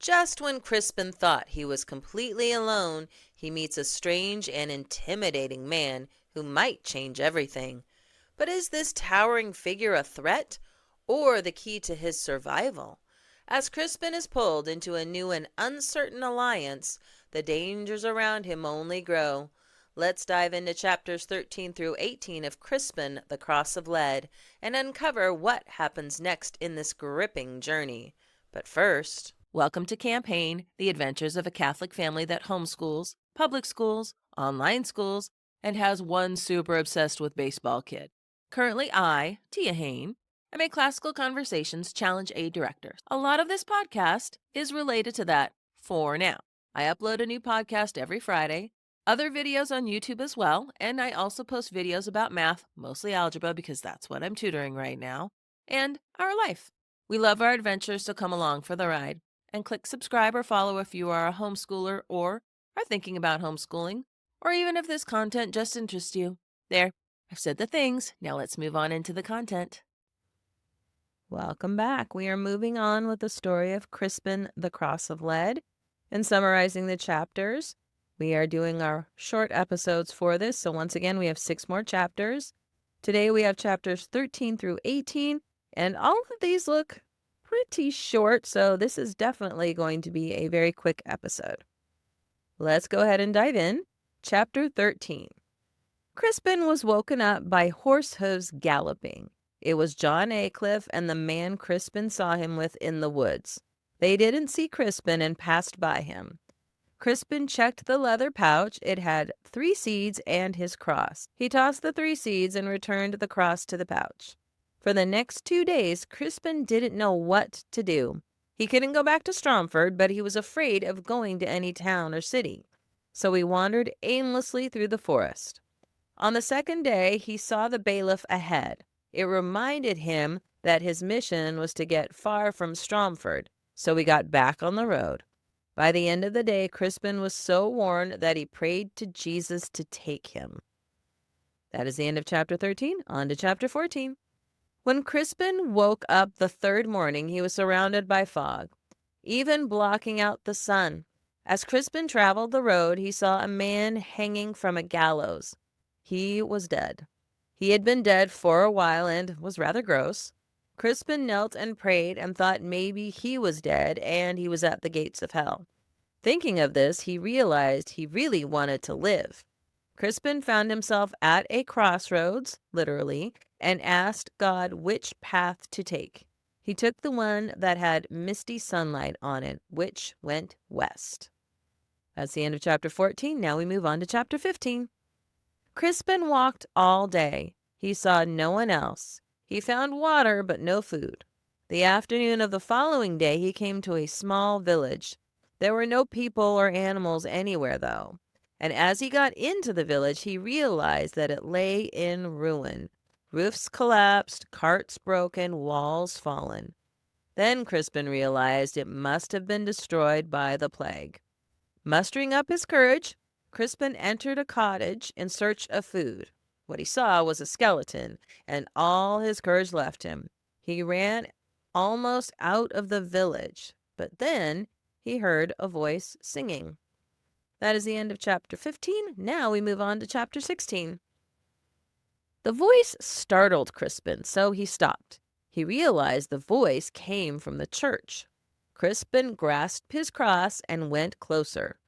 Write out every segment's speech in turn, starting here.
Just when Crispin thought he was completely alone, he meets a strange and intimidating man who might change everything. But is this towering figure a threat or the key to his survival? As Crispin is pulled into a new and uncertain alliance, the dangers around him only grow. Let's dive into chapters 13 through 18 of Crispin, the Cross of Lead, and uncover what happens next in this gripping journey. But first, welcome to Camp Hain, the adventures of a Catholic family that homeschools, public schools, online schools, and has one super obsessed with baseball kid. Currently, I, Tia Hain, am a classical conversations challenge aid director. A lot of this podcast is related to that for now. I upload a new podcast every Friday, other videos on YouTube as well, and I also post videos about math, mostly algebra because that's what I'm tutoring right now, and our life. We love our adventures, so come along for the ride and click subscribe or follow if you are a homeschooler or are thinking about homeschooling, or even if this content just interests you. There, I've said the things. Now let's move on into the content. Welcome back. We are moving on with the story of Crispin, the Cross of Lead, and summarizing the chapters. We are doing our short episodes for this, so once again, we have 6 more chapters. Today we have chapters 13 through 18, and all of these look pretty short, so this is definitely going to be a very quick episode. Let's go ahead and dive in. Chapter 13. Crispin was woken up by horse hooves galloping. It was John Aycliffe and the man Crispin saw him with in the woods. They didn't see Crispin and passed by him. Crispin checked the leather pouch. It had 3 seeds and his cross. He tossed the 3 seeds and returned the cross to the pouch. For the next 2 days, Crispin didn't know what to do. He couldn't go back to Stromford, but he was afraid of going to any town or city. So he wandered aimlessly through the forest. On the 2nd day, he saw the bailiff ahead. It reminded him that his mission was to get far from Stromford, so he got back on the road. By the end of the day, Crispin was so worn that he prayed to Jesus to take him. That is the end of chapter 13. On to chapter 14. When Crispin woke up the 3rd morning, he was surrounded by fog, even blocking out the sun. As Crispin traveled the road, he saw a man hanging from a gallows. He was dead. He had been dead for a while and was rather gross. Crispin knelt and prayed and thought maybe he was dead and he was at the gates of hell. Thinking of this, he realized he really wanted to live. Crispin found himself at a crossroads, literally, and asked God which path to take. He took the one that had misty sunlight on it, which went west. That's the end of chapter 14. Now we move on to chapter 15. Crispin walked all day. He saw no one else. He found water, but no food. The afternoon of the following day, he came to a small village. There were no people or animals anywhere, though. And as he got into the village, he realized that it lay in ruin. Roofs collapsed, carts broken, walls fallen. Then Crispin realized it must have been destroyed by the plague. Mustering up his courage, Crispin entered a cottage in search of food. What he saw was a skeleton, and all his courage left him. He ran almost out of the village, but then he heard a voice singing. That is the end of chapter 15. Now we move on to chapter 16. The voice startled Crispin, so he stopped. He realized the voice came from the church. Crispin grasped his cross and went closer.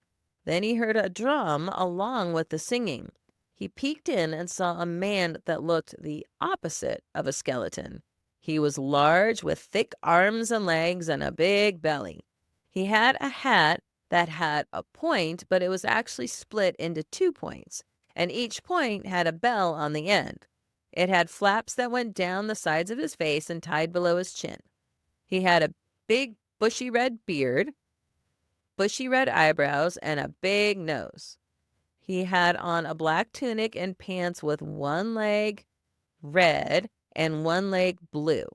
Then he heard a drum along with the singing. He peeked in and saw a man that looked the opposite of a skeleton. He was large with thick arms and legs and a big belly. He had a hat that had a point, but it was actually split into 2 points, and each point had a bell on the end. It had flaps that went down the sides of his face and tied below his chin. He had a big bushy red beard, bushy red eyebrows, and a big nose. He had on a black tunic and pants with one leg red and one leg blue.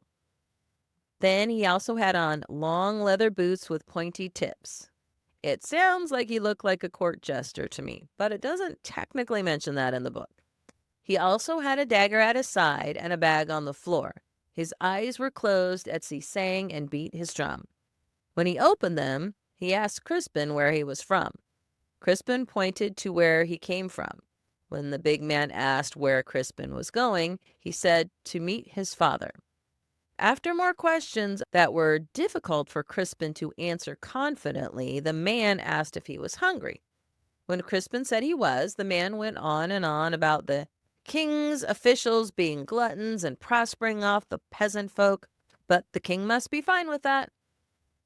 Then he also had on long leather boots with pointy tips. It sounds like he looked like a court jester to me, but it doesn't technically mention that in the book. He also had a dagger at his side and a bag on the floor. His eyes were closed as he sang and beat his drum. When he opened them, He asked Crispin where he was from. Crispin pointed to where he came from. When the big man asked where Crispin was going, he said to meet his father. After more questions that were difficult for Crispin to answer confidently, the man asked if he was hungry. When Crispin said he was, the man went on and on about the king's officials being gluttons and prospering off the peasant folk, but the king must be fine with that.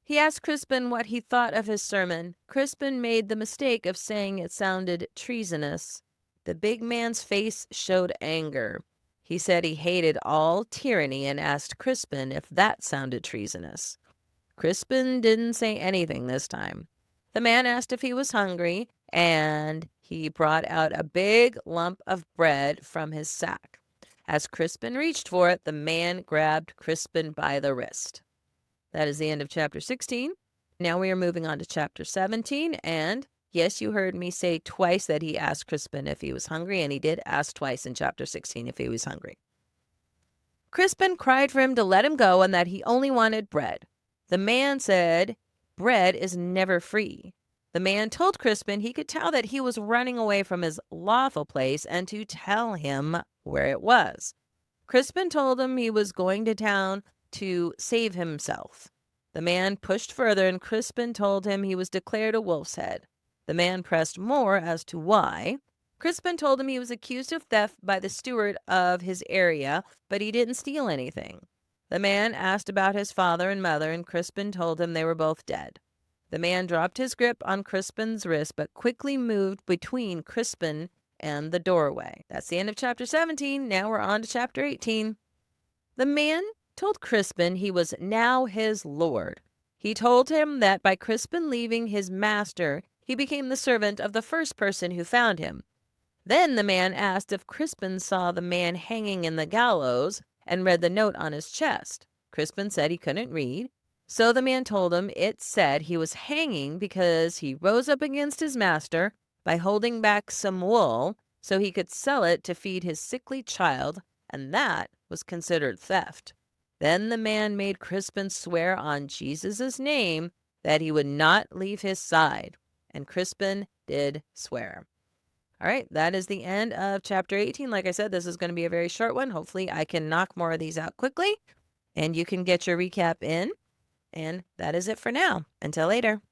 He asked Crispin what he thought of his sermon. Crispin made the mistake of saying it sounded treasonous. The big man's face showed anger. He said he hated all tyranny and asked Crispin if that sounded treasonous. Crispin didn't say anything this time. The man asked if he was hungry, and he brought out a big lump of bread from his sack. As Crispin reached for it, the man grabbed Crispin by the wrist. That is the end of chapter 16. Now we are moving on to chapter 17, and yes, you heard me say twice that he asked Crispin if he was hungry, and he did ask twice in chapter 16 if he was hungry. Crispin cried for him to let him go and that he only wanted bread. The man said, "Bread is never free." The man told Crispin he could tell that he was running away from his lawful place and to tell him where it was. Crispin told him he was going to town to save himself. The man pushed further, and Crispin told him he was declared a wolf's head. The man pressed more as to why. Crispin told him he was accused of theft by the steward of his area, but he didn't steal anything. The man asked about his father and mother, and Crispin told him they were both dead. The man dropped his grip on Crispin's wrist, but quickly moved between Crispin and the doorway. That's the end of chapter 17. Now we're on to chapter 18. The man told Crispin he was now his lord. He told him that by Crispin leaving his master, he became the servant of the first person who found him. Then the man asked if Crispin saw the man hanging in the gallows and read the note on his chest. Crispin said he couldn't read, so the man told him it said he was hanging because he rose up against his master by holding back some wool so he could sell it to feed his sickly child, and that was considered theft. Then the man made Crispin swear on Jesus' name that he would not leave his side, and Crispin did swear. All right, that is the end of chapter 18. Like I said, this is going to be a very short one. Hopefully, I can knock more of these out quickly, and you can get your recap in. And that is it for now. Until later.